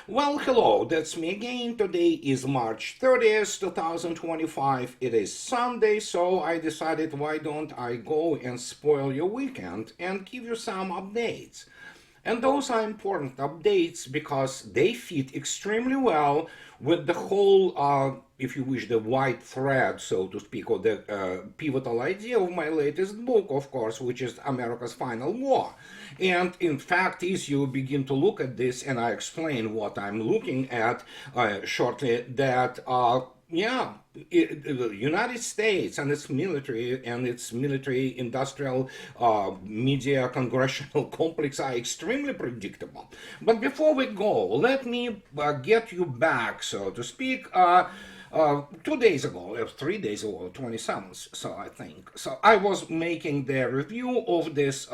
Well, hello, that's me again. Today is March 30th, 2025. It is Sunday, so I decided why don't I go and spoil your weekend and give you some updates. And those are important updates because they fit extremely well with the whole, if you wish, the white thread, so to speak, or the pivotal idea of my latest book, of course, which is America's Final War. And in fact, as you begin to look at this, and I explain what I'm looking at shortly, that yeah, the United States and its military industrial media congressional complex are extremely predictable. But before we go, let me get you back, so to speak. 2 days ago, or 3 days ago, 27th, so I think. So I was making the review of this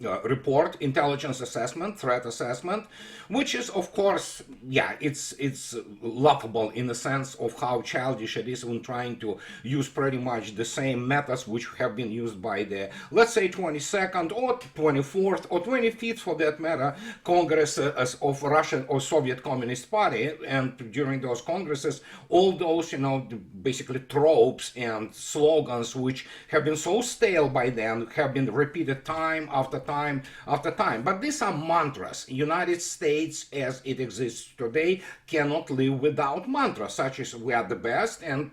report, intelligence assessment, threat assessment, which is, of course, yeah, it's laughable in the sense of how childish it is when trying to use pretty much the same methods which have been used by the, let's say, 22nd or 24th or 25th, for that matter, Congress of Russian or Soviet Communist Party. And during those congresses, all those, basically tropes and slogans which have been so stale by then have been repeated time after time after time. But these are mantras. United States as it exists today cannot live without mantras, such as we are the best and,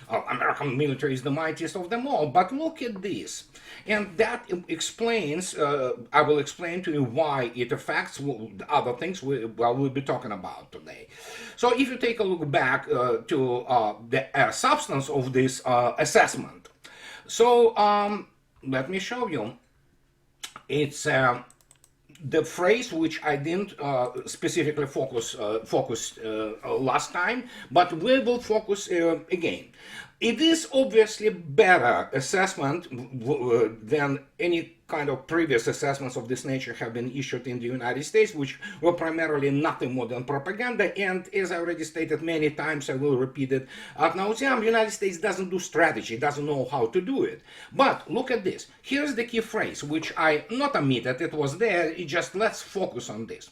American military is the mightiest of them all. But look at this. And that explains, I will explain to you why it affects the other things we'll be talking about today. So if you take a look back to the substance of this assessment. So let me show you. It's the phrase which I didn't specifically focus last time, but we will focus again. It is obviously better assessment than any kind of previous assessments of this nature have been issued in the United States, which were primarily nothing more than propaganda. And as I already stated many times, I will repeat it ad nauseam, the United States doesn't do strategy, doesn't know how to do it. But look at this. Here's the key phrase, which I not omitted, it was there, it just let's focus on this.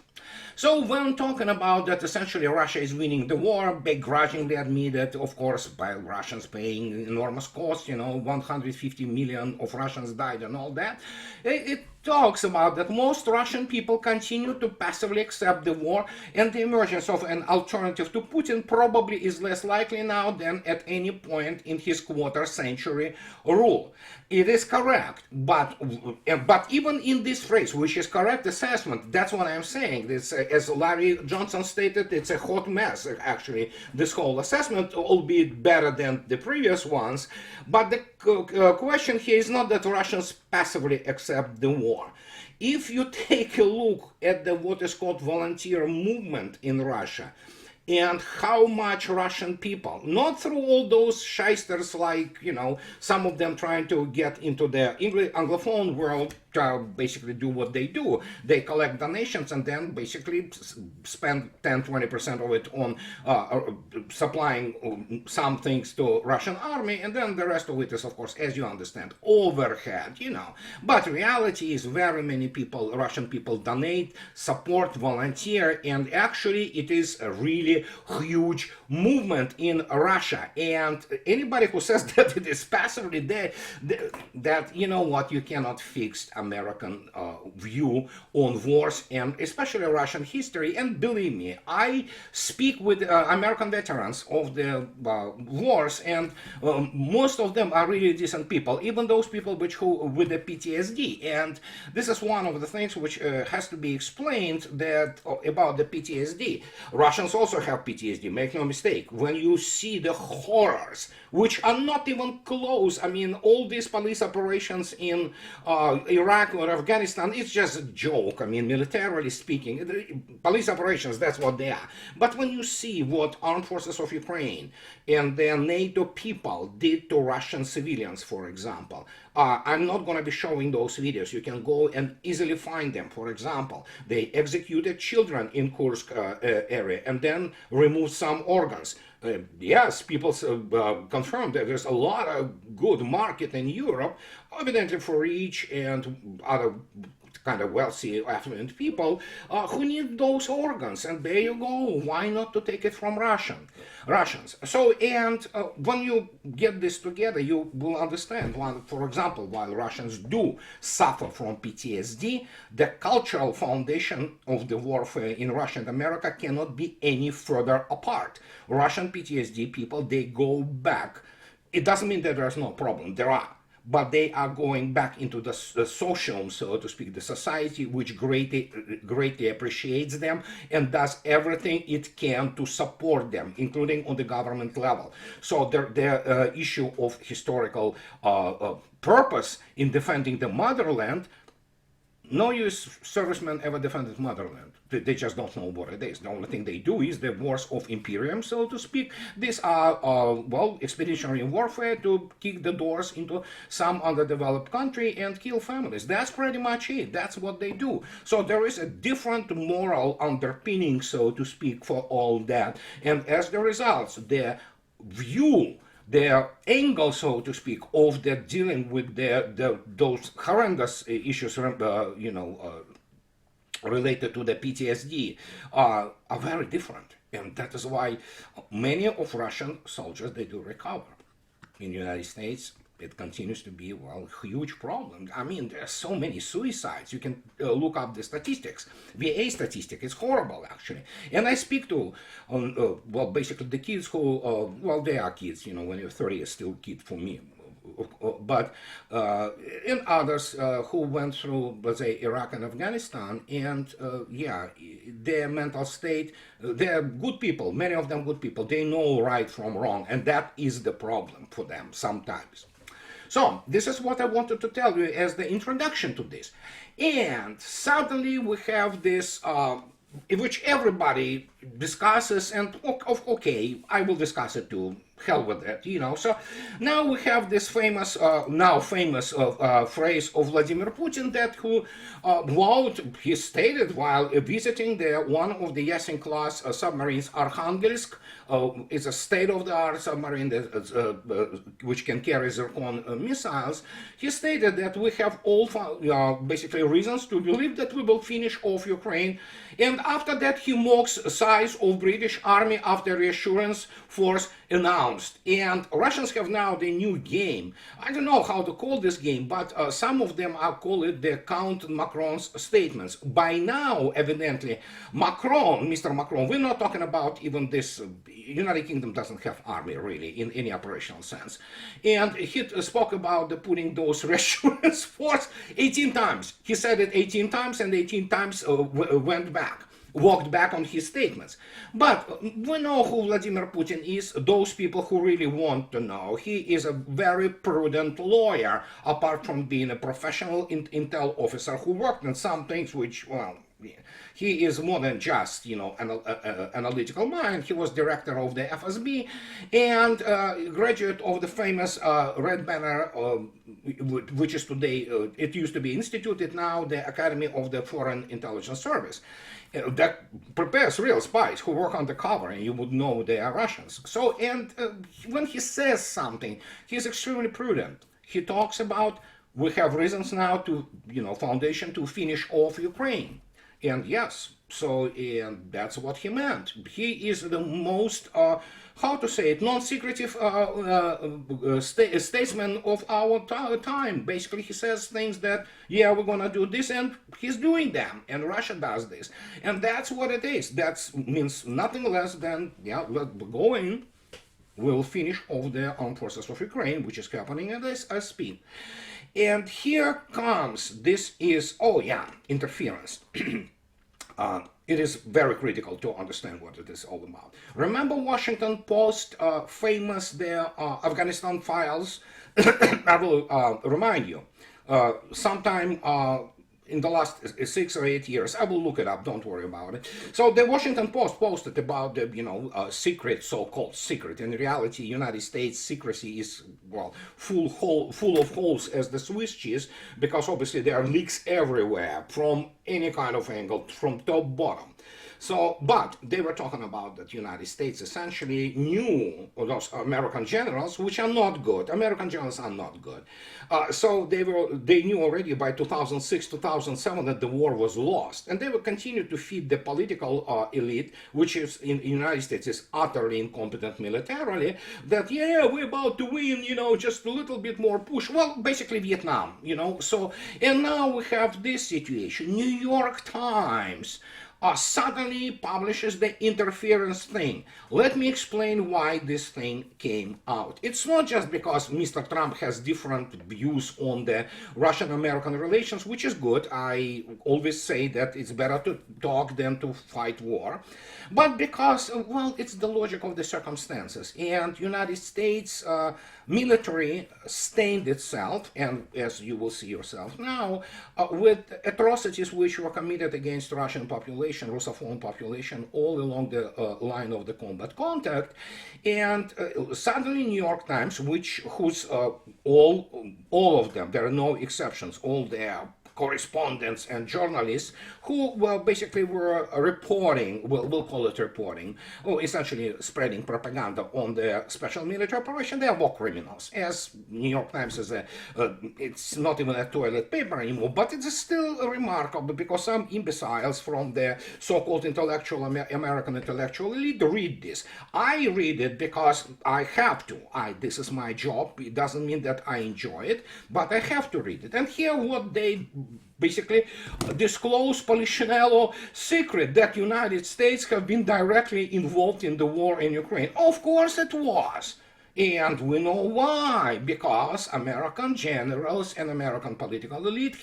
So when talking about that essentially Russia is winning the war, begrudgingly admitted, of course, by Russians paying enormous costs, 150 million of Russians died and all that, it talks about that most Russian people continue to passively accept the war, and the emergence of an alternative to Putin probably is less likely now than at any point in his quarter-century rule. It is correct, but even in this phrase, which is correct assessment, that's what I'm saying. It's, as Larry Johnson stated, it's a hot mess, actually, this whole assessment, albeit better than the previous ones. But the question here is not that Russians passively accept the war. If you take a look at the what is called volunteer movement in Russia, and how much Russian people, not through all those shysters like, some of them trying to get into the Anglophone world, basically do what they do. They collect donations and then basically spend 10-20% of it on supplying some things to Russian army, and then the rest of it is, of course, as you understand, overhead, But reality is very many people, Russian people, donate, support, volunteer, and actually it is a really huge movement in Russia. And anybody who says that it is passively there, that, you cannot fix American view on wars and especially Russian history. And believe me, I speak with American veterans of the wars, and most of them are really decent people, even those people who with the PTSD. And this is one of the things which has to be explained about the PTSD. Russians also have PTSD, make no mistake. When you see the horrors, which are not even close, I mean, all these police operations in Iraq or Afghanistan, it's just a joke. I mean, militarily speaking, police operations, that's what they are. But when you see what armed forces of Ukraine and the NATO people did to Russian civilians, for example, I'm not going to be showing those videos. You can go and easily find them. For example, they executed children in Kursk area and then removed some organs. Yes, people confirmed that there's a lot of good market in Europe evidently for rich and other kind of wealthy, affluent people who need those organs. And there you go. Why not to take it from Russians? So, and when you get this together, you will understand. One, for example, while Russians do suffer from PTSD, the cultural foundation of the warfare in Russia and America cannot be any further apart. Russian PTSD people, they go back. It doesn't mean that there's no problem. There are. But they are going back into the social, so to speak, the society, which greatly appreciates them and does everything it can to support them, including on the government level. So the issue of historical purpose in defending the motherland, no U.S. servicemen ever defended motherland. They just don't know what it is. The only thing they do is the wars of imperium, so to speak. These are, well, expeditionary warfare to kick the doors into some underdeveloped country and kill families. That's pretty much it. That's what they do. So there is a different moral underpinning, so to speak, for all that. And as the results, their view, their angle, so to speak, of the dealing with those horrendous issues, related to the PTSD, are very different. And that is why many of Russian soldiers, they do recover. In the United States, it continues to be, well, a huge problem. I mean, there are so many suicides. You can look up the statistics. VA statistic is horrible, actually. And I speak to, well, basically the kids who, well, they are kids, you know, when you're 30, it's still a kid for me. But and others who went through, let's say, Iraq and Afghanistan, and yeah, their mental state, they're good people, many of them good people. They know right from wrong, and that is the problem for them sometimes. So this is what I wanted to tell you as the introduction to this. And suddenly we have this, in which everybody discusses, and okay, I will discuss it too. Hell with it, you know. So now we have this famous, phrase of Vladimir Putin that who, he stated while visiting one of the Yasin-class submarines, Arkhangelsk. It's a state-of-the-art submarine that, which can carry Zircon missiles. He stated that we have all basically reasons to believe that we will finish off Ukraine. And after that, he mocks size of British army after reassurance force announced. And Russians have now the new game. I don't know how to call this game, but some of them are call it the Count Macron's statements. By now, evidently, Mr. Macron, we're not talking about even this, United Kingdom doesn't have army really in any operational sense. And he spoke about putting those reassurance force 18 times. He said it 18 times and 18 times walked back on his statements. But we know who Vladimir Putin is, those people who really want to know. He is a very prudent lawyer, apart from being a professional intel officer who worked on some things which, well, he is more than just, you know, an analytical mind. He was director of the FSB and graduate of the famous Red Banner, which is today, it used to be instituted now, the Academy of the Foreign Intelligence Service. That prepares real spies who work undercover, and you would know they are Russians. So, and when he says something, he's extremely prudent. He talks about, we have reasons now to, you know, foundation to finish off Ukraine. And yes, so and that's what he meant. He is the most, how to say it, non-secretive statesman of our time. Basically, he says things that, yeah, we're going to do this, and he's doing them, and Russia does this. And that's what it is. That means nothing less than, yeah, we're going, we'll finish off the armed forces of Ukraine, which is happening at this speed. And here comes, this is, oh yeah, interference. It is very critical to understand what it is all about. Remember Washington Post famous Afghanistan files? I will remind you. Sometime in the last 6 or 8 years, I will look it up, don't worry about it. So the Washington Post posted about the, you know, secret, so-called secret. In reality, United States secrecy is, well, full of holes as the Swiss cheese, because obviously there are leaks everywhere from any kind of angle, from top bottom. So, but they were talking about that United States essentially knew those American generals, which are not good. American generals are not good. So they knew already by 2006, 2007 that the war was lost, and they will continue to feed the political elite, which is in the United States is utterly incompetent militarily. That yeah, we're about to win, just a little bit more push. Well, basically Vietnam, So and now we have this situation. New York Times suddenly publishes the interference thing. Let me explain why this thing came out. It's not just because Mr. Trump has different views on the Russian-American relations, which is good. I always say that it's better to talk than to fight war. But because, well, it's the logic of the circumstances. And United States military stained itself, and as you will see yourself now, with atrocities which were committed against Russian population, Russophone population, all along the line of the combat contact. And suddenly New York Times, whose all of them, there are no exceptions, all their correspondents and journalists who, well, basically were reporting, we'll call it reporting, or essentially spreading propaganda on the special military operation. They are war criminals. As New York Times is it's not even a toilet paper anymore, but it's still remarkable because some imbeciles from the so-called intellectual, American intellectual elite read this. I read it because I have to. This is my job. It doesn't mean that I enjoy it, but I have to read it. And here what they basically disclose Polichinello secret that United States have been directly involved in the war in Ukraine. Of course it was. And we know why. Because American generals and American political elite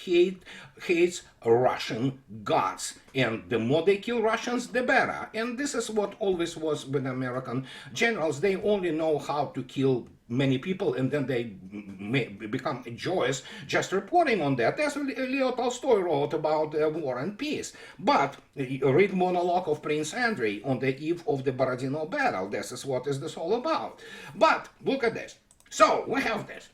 hates Russian gods. And the more they kill Russians, the better. And this is what always was with American generals. They only know how to kill many people, and then they may become joyous just reporting on that. As Leo Tolstoy wrote about War and Peace. But read monologue of Prince Andrei on the eve of the Borodino battle. This is what is this all about. But look at this. So we have this.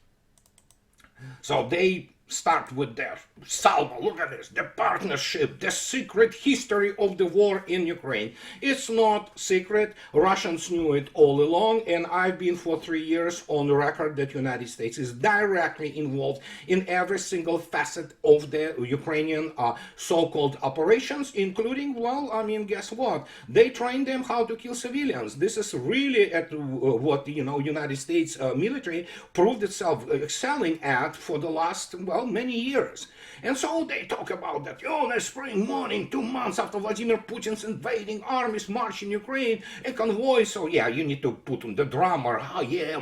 So they start with their salvo. Look at this. The partnership, the secret history of the war in Ukraine. It's not secret. Russians knew it all along, and I've been for 3 years on record that United States is directly involved in every single facet of the Ukrainian so-called operations, including, well, I mean, guess what? They train them how to kill civilians. This is really at what, United States military proved itself excelling at for the last, well, many years. And so they talk about that, the spring morning, 2 months after Vladimir Putin's invading armies march in Ukraine, a convoy, so yeah, you need to put on the drummer,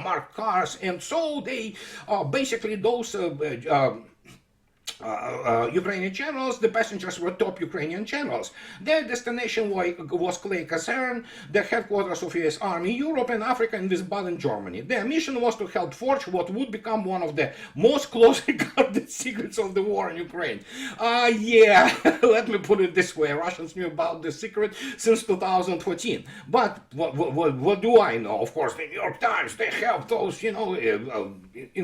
marked cars, and so they, basically those Ukrainian generals, the passengers were top Ukrainian generals. Their destination was Clay Kasern, the headquarters of US Army, Europe and Africa in Wiesbaden, Germany. Their mission was to help forge what would become one of the most closely guarded secrets of the war in Ukraine. Let me put it this way. Russians knew about the secret since 2014. But what do I know? Of course, the New York Times, they have those,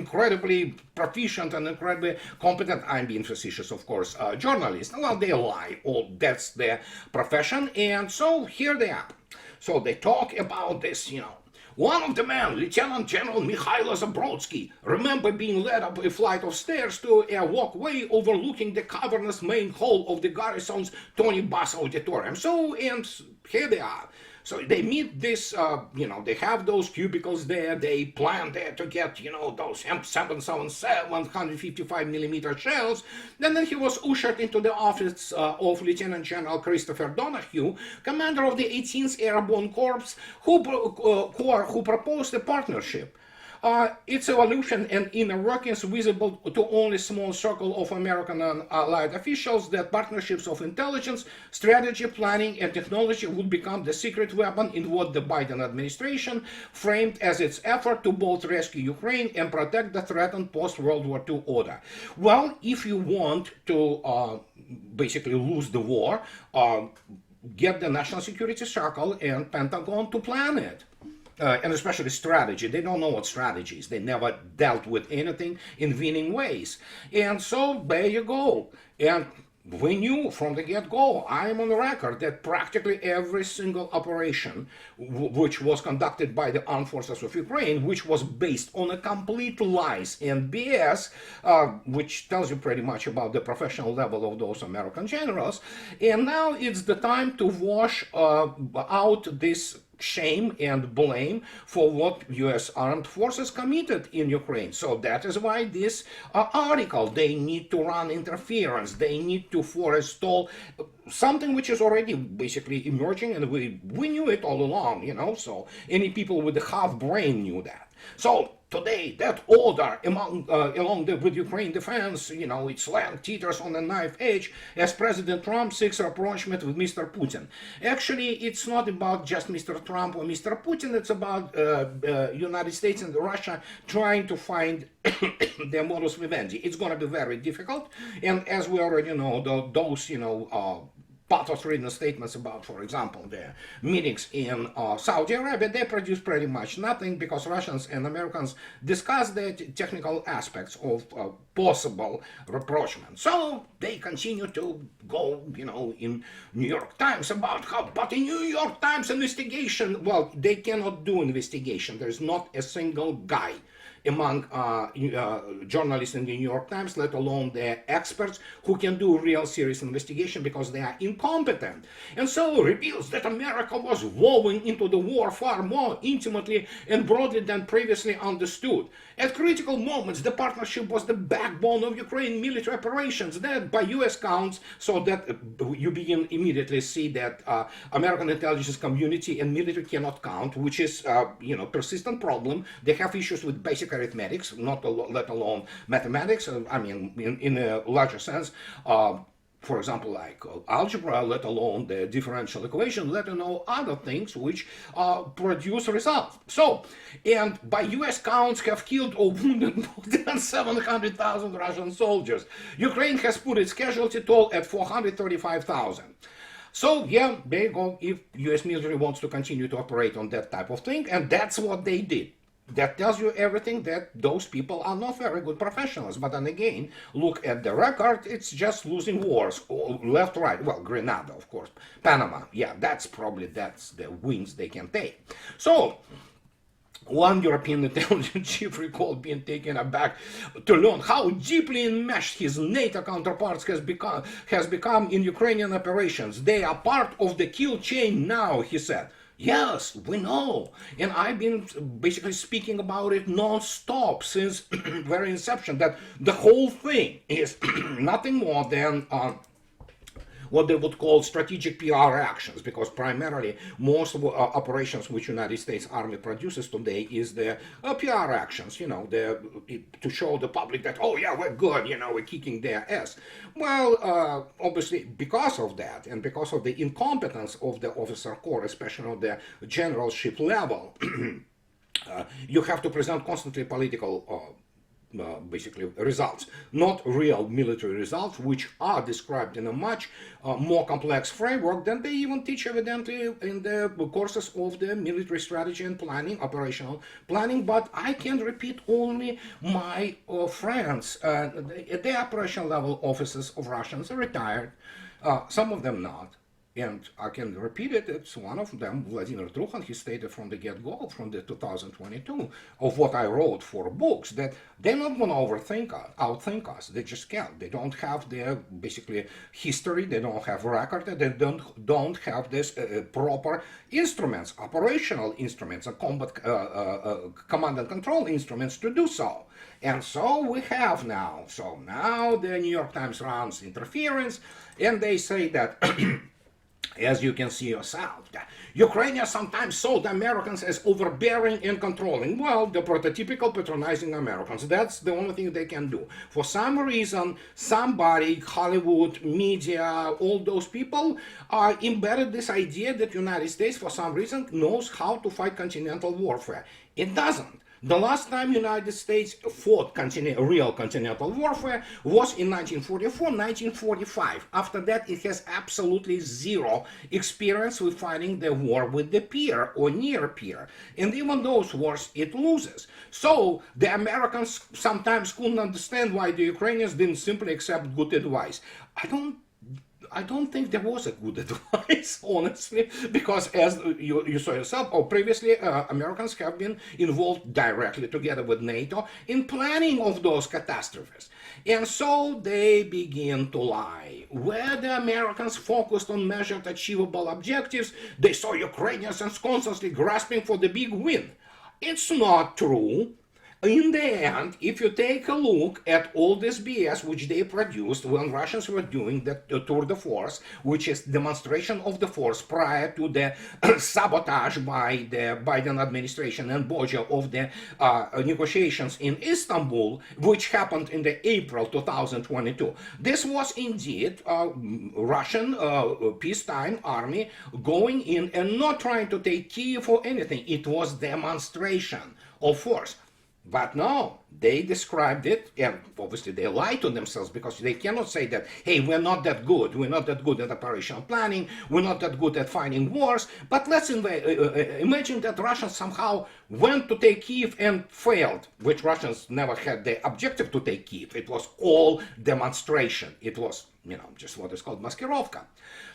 incredibly proficient and incredibly competent, I'm being facetious, of course, journalists. Well, they lie. That's their profession. And so here they are. So they talk about this, One of the men, Lieutenant General Mikhailo Zabrodsky, remember being led up a flight of stairs to a walkway overlooking the cavernous main hall of the garrison's Tony Bass Auditorium. So, and here they are. So they meet this, they have those cubicles there, they plan there to get, those M777 155 millimeter shells. Then he was ushered into the office of Lieutenant General Christopher Donahue, commander of the 18th Airborne Corps, who proposed a partnership. Its evolution and inner workings visible to only a small circle of American and allied officials, that partnerships of intelligence, strategy, planning, and technology would become the secret weapon in what the Biden administration framed as its effort to both rescue Ukraine and protect the threatened post-World War II order. Well, if you want to basically lose the war, get the National Security Circle and Pentagon to plan it. And especially strategy. They don't know what strategy is. They never dealt with anything in winning ways. And so there you go. And We knew from the get-go, I'm on the record, that practically every single operation which was conducted by the armed forces of Ukraine, which was based on a complete lies and BS, which tells you pretty much about the professional level of those American generals. And now it's the time to wash out this shame and blame for what U.S. armed forces committed in Ukraine. So that is why this article, they need to run interference, they need to forestall something which is already basically emerging, and we knew it all along, you know, so any people with a half brain knew that. So today, that order with Ukraine defense, you know, its land teeters on a knife edge as President Trump seeks rapprochement with Mr. Putin. Actually, it's not about just Mr. Trump or Mr. Putin. It's about United States and Russia trying to find their modus vivendi. It's going to be very difficult. And as we already know, those, you know, pathos-ridden statements about, for example, the meetings in Saudi Arabia, they produce pretty much nothing because Russians and Americans discuss the technical aspects of possible rapprochement. So they continue to go, you know, in New York Times about how, but in New York Times investigation, well, they cannot do investigation. There's not a single guy among journalists in the New York Times, let alone the experts who can do real serious investigation because they are incompetent. And so reveals that America was woven into the war far more intimately and broadly than previously understood. At critical moments, the partnership was the backbone of Ukraine military operations that by US counts, so that you begin immediately see that American intelligence community and military cannot count, which is, you know, persistent problem. They have issues with basic arithmetics, not let alone mathematics. I mean, in a larger sense, for example, like algebra, let alone the differential equation, let alone other things which produce results. So, and by US counts have killed or wounded more than 700,000 Russian soldiers. Ukraine has put its casualty toll at 435,000. So yeah, there you go, if US military wants to continue to operate on that type of thing, and that's what they did. That tells you everything, that those people are not very good professionals. But then again, look at the record, it's just losing wars, left, right. Well, Grenada, of course. Panama, yeah, that's the wins they can take. So, one European intelligence chief recalled being taken aback to learn how deeply enmeshed his NATO counterparts has become in Ukrainian operations. They are part of the kill chain now, he said. Yes, we know. And I've been basically speaking about it non-stop since very inception, that the whole thing is nothing more than what they would call strategic PR actions, because primarily most of operations which United States Army produces today is the PR actions, you know, to show the public that, oh yeah, we're good, you know, we're kicking their ass. Well, obviously because of that and because of the incompetence of the officer corps, especially on the generalship level, you have to present constantly political basically results, not real military results, which are described in a much more complex framework than they even teach evidently in the courses of the military strategy and planning, operational planning. But I can repeat only my friends at the operational level officers of Russians are retired, some of them not. And I can repeat it, it's one of them, Vladimir Trukhan, he stated from the get-go, from the 2022, of what I wrote for books, that they're not going to outthink us, they just can't. They don't have their, basically, history, they don't have record, they don't have this proper instruments, operational instruments, and combat command and control instruments to do so. And so we have now. So now the New York Times runs interference, and they say that as you can see yourself, Ukrainians sometimes sold Americans as overbearing and controlling. Well, the prototypical patronizing Americans, that's the only thing they can do. For some reason, somebody, Hollywood, media, all those people embedded this idea that the United States, for some reason, knows how to fight continental warfare. It doesn't. The last time United States fought real continental warfare was in 1944, 1945. After that, it has absolutely zero experience with fighting the war with the peer or near peer. And even those wars, it loses. So the Americans sometimes couldn't understand why the Ukrainians didn't simply accept good advice. I don't I don't think there was a good advice, honestly, because as you saw yourself, or previously, Americans have been involved directly together with NATO in planning of those catastrophes. And so they begin to lie. Where the Americans focused on measured achievable objectives, they saw Ukrainians constantly grasping for the big win. It's not true. In the end, if you take a look at all this BS which they produced when Russians were doing the tour de force, which is demonstration of the force prior to the sabotage by the Biden administration and Boja of the negotiations in Istanbul, which happened in the April 2022. This was indeed Russian peacetime army going in and not trying to take Kiev or anything. It was demonstration of force. But no, they described it, and obviously they lied to themselves because they cannot say that, hey, we're not that good. We're not that good at operational planning. We're not that good at fighting wars. But let's imagine that Russians somehow went to take Kiev and failed, which Russians never had the objective to take Kiev. It was all demonstration. It was, just what is called maskirovka.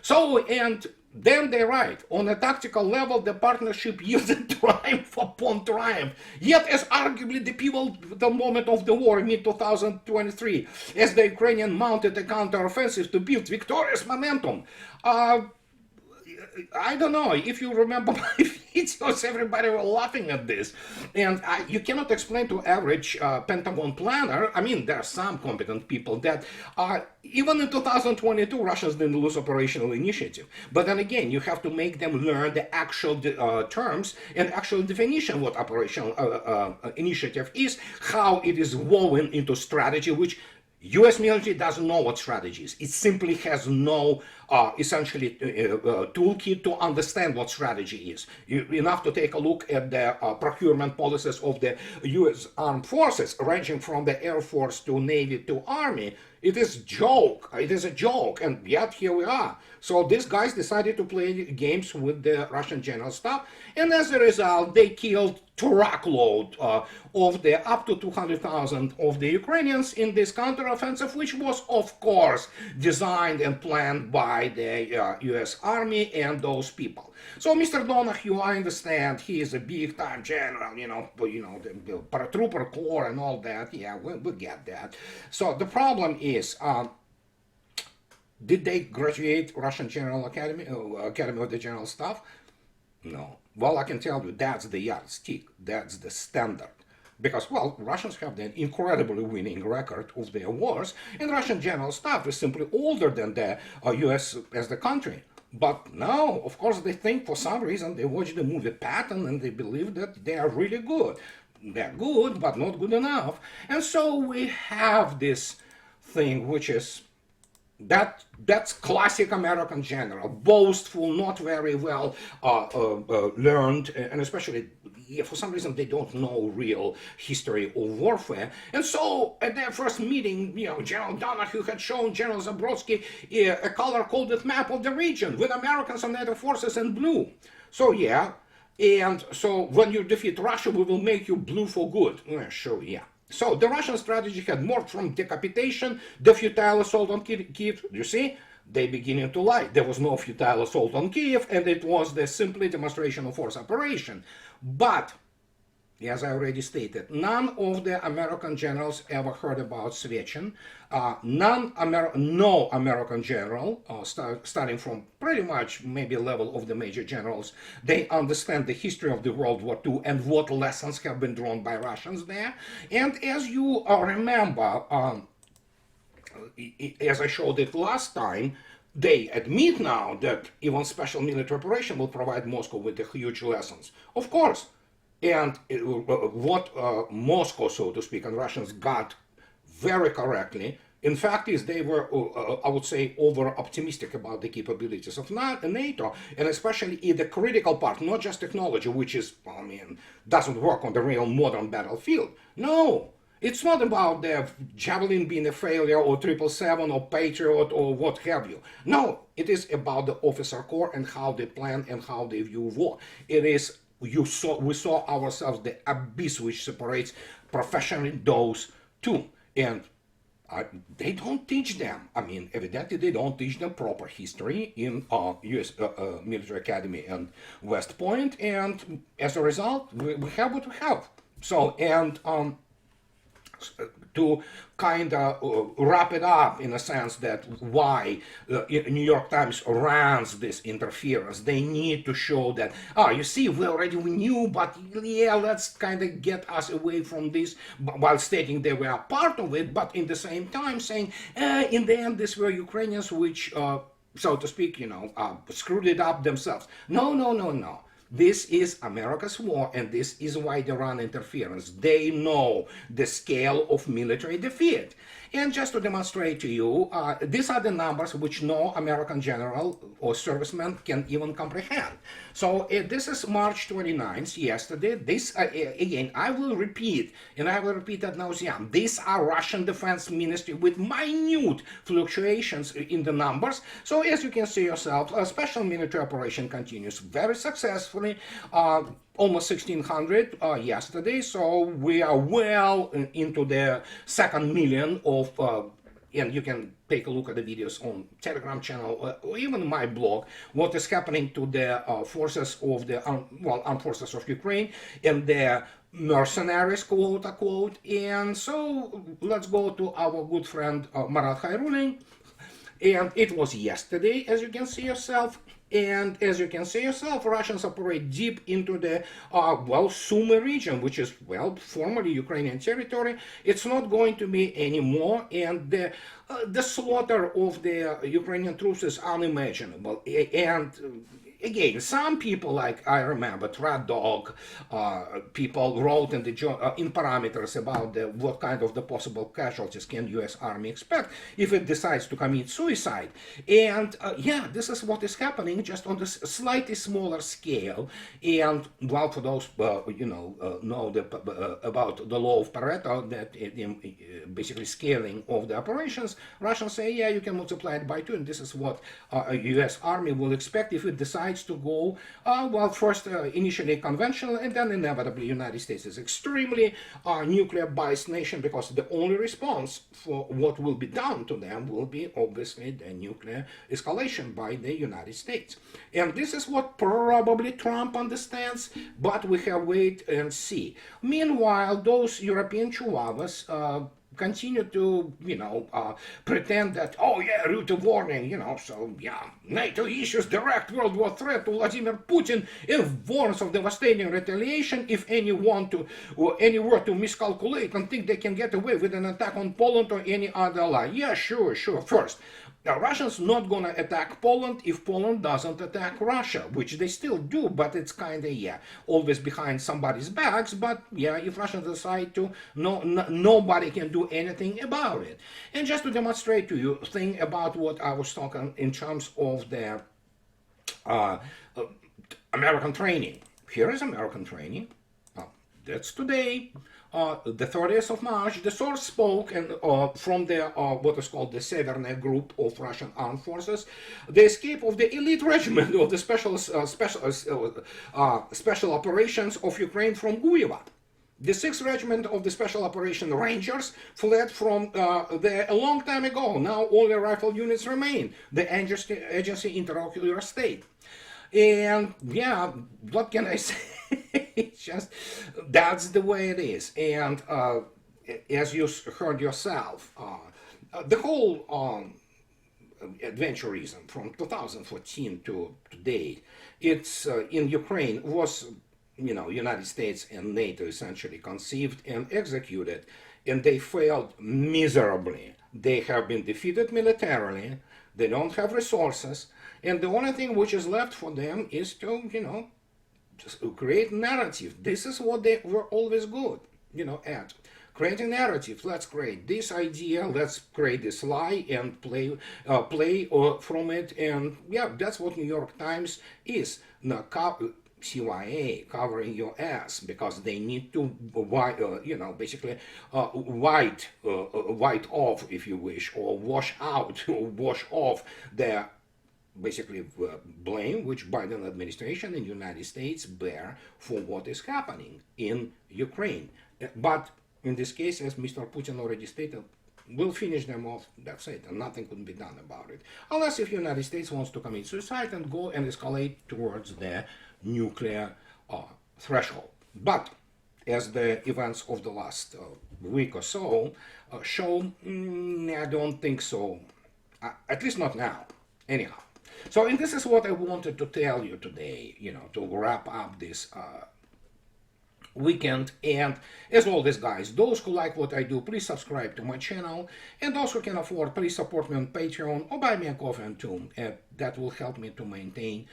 So, and then they write, on a tactical level, the partnership yielded triumph upon triumph. Yet, as arguably the pivotal moment of the war in mid-2023, as the Ukrainian mounted a counteroffensive to build victorious momentum. I don't know if you remember my videos, everybody was laughing at this. And you cannot explain to average Pentagon planner, I mean, there are some competent people that even in 2022, Russians didn't lose operational initiative. But then again, you have to make them learn the actual terms and actual definition what operational initiative is, how it is woven into strategy, which U.S. military doesn't know what strategy is. It simply has no, essentially, toolkit to understand what strategy is. Enough to take a look at the procurement policies of the U.S. armed forces, ranging from the Air Force to Navy to Army. It is joke. It is a joke, and yet here we are. So these guys decided to play games with the Russian general staff, and as a result, they killed truckload of the up to 200,000 of the Ukrainians in this counteroffensive, which was, of course, designed and planned by the U.S. Army and those people. So Mr. Donahue, I understand he is a big-time general, the paratrooper corps and all that. Yeah, we get that. So the problem is, did they graduate Russian General Academy, Academy of the General Staff? No. Well, I can tell you that's the yardstick, that's the standard. Because, well, Russians have an incredibly winning record of their wars, and Russian General Staff is simply older than the U.S. as the country. But now, of course, they think for some reason they watch the movie Patton and they believe that they are really good. They're good, but not good enough. And so we have this thing which is that's classic American general, boastful, not very well learned, and especially for some reason they don't know real history of warfare. And so at their first meeting, General Donahue had shown General Zabrodsky a color-coded map of the region with Americans and NATO forces in blue. So yeah, and so when you defeat Russia, we will make you blue for good. Sure, yeah. So the Russian strategy had morphed from decapitation, the futile assault on Kiev. You see, they beginning to lie. There was no futile assault on Kiev, and it was the simply demonstration of force operation. But, as I already stated, none of the American generals ever heard about Svechin. No American general, starting from pretty much maybe level of the major generals, they understand the history of the World War II and what lessons have been drawn by Russians there. And as you remember, as I showed it last time, they admit now that even special military operation will provide Moscow with the huge lessons. Of course. And what Moscow, so to speak, and Russians got very correctly, in fact, is they were, I would say, over-optimistic about the capabilities of NATO, and especially in the critical part, not just technology, which is, doesn't work on the real modern battlefield. No, it's not about the Javelin being a failure, or 777, or Patriot, or what have you. No, it is about the officer corps and how they plan and how they view war. It is, we saw ourselves the abyss which separates professionally those two. And Uh, they don't teach them. I mean, evidently they don't teach them proper history in U.S. Military Academy and West Point, and as a result, we have what we have. So, and to kind of wrap it up in a sense that why New York Times runs this interference. They need to show that, you see, we knew, but yeah, let's kind of get us away from this, while stating they were part of it, but in the same time saying, in the end, these were Ukrainians which, so to speak, screwed it up themselves. No, no, no, no. This is America's war, and this is why they run interference. They know the scale of military defeat. And just to demonstrate to you, these are the numbers which no American general or serviceman can even comprehend. So this is March 29th, yesterday. This, again, I will repeat, and I will repeat ad nauseam. These are Russian Defense Ministry with minute fluctuations in the numbers. So as you can see yourself, a special military operation continues very successfully. Almost 1,600 yesterday, so we are well into the second million of, and you can take a look at the videos on Telegram channel or even my blog, what is happening to the forces of the, armed forces of Ukraine and their mercenaries, quote unquote. And so let's go to our good friend Marat Khairulin. And it was yesterday, as you can see yourself. And as you can see yourself, Russians operate deep into the, Sumy region, which is, formerly Ukrainian territory. It's not going to be anymore, and the slaughter of the Ukrainian troops is unimaginable. And again, some people, like I remember, Trad Dog, people wrote in the in parameters about what kind of the possible casualties can U.S. Army expect if it decides to commit suicide. And yeah, this is what is happening, just on this slightly smaller scale. And well, for those know about the law of Pareto, that basically scaling of the operations, Russians say, yeah, you can multiply it by 2, and this is what U.S. Army will expect if it decides to go, first initially conventional, and then inevitably United States is extremely nuclear biased nation, because the only response for what will be done to them will be obviously the nuclear escalation by the United States. And this is what probably Trump understands, but we have wait and see. Meanwhile, those European chihuahuas continue to, pretend that, oh yeah, route of warning, so yeah, NATO issues direct World War threat to Vladimir Putin and warns of devastating retaliation if anyone were to miscalculate and think they can get away with an attack on Poland or any other ally. Yeah, sure. First, the Russians not gonna attack Poland if Poland doesn't attack Russia, which they still do, but it's kind of, always behind somebody's backs. But yeah, if Russians decide to, nobody can do anything about it. And just to demonstrate to you, thing about what I was talking in terms of the American training. Here is American training. That's today. The 30th of March, the source spoke from the what is called the Severne group of Russian armed forces, the escape of the elite regiment of the special operations of Ukraine from Guevo. The 6th Regiment of the Special Operation Rangers fled from there a long time ago. Now only rifle units remain. The agency interlocutor state. And yeah, what can I say? It's just, that's the way it is. And as you heard yourself, the whole adventurism from 2014 to today, it's in Ukraine was, United States and NATO essentially conceived and executed, and they failed miserably. They have been defeated militarily. They don't have resources, and the only thing which is left for them is to, just create narrative. This is what they were always good, at creating narrative. Let's create this idea, let's create this lie and play from it. And yeah, that's what New York Times is. Now, CIA covering your ass because they need to, basically white off, if you wish, or wash off their basically blame which Biden administration and United States bear for what is happening in Ukraine. But in this case, as Mr. Putin already stated, we'll finish them off. That's it, and nothing can be done about it. Unless if United States wants to commit suicide and go and escalate towards the nuclear threshold. But as the events of the last week or so show, I don't think so. At least not now. Anyhow. So, and this is what I wanted to tell you today, to wrap up this weekend. And as always, guys, those who like what I do, please subscribe to my channel. And those who can afford, please support me on Patreon or buy me a coffee and tune. That will help me to maintain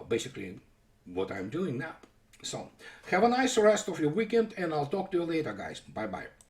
basically what I'm doing now. So, have a nice rest of your weekend, and I'll talk to you later, guys. Bye-bye.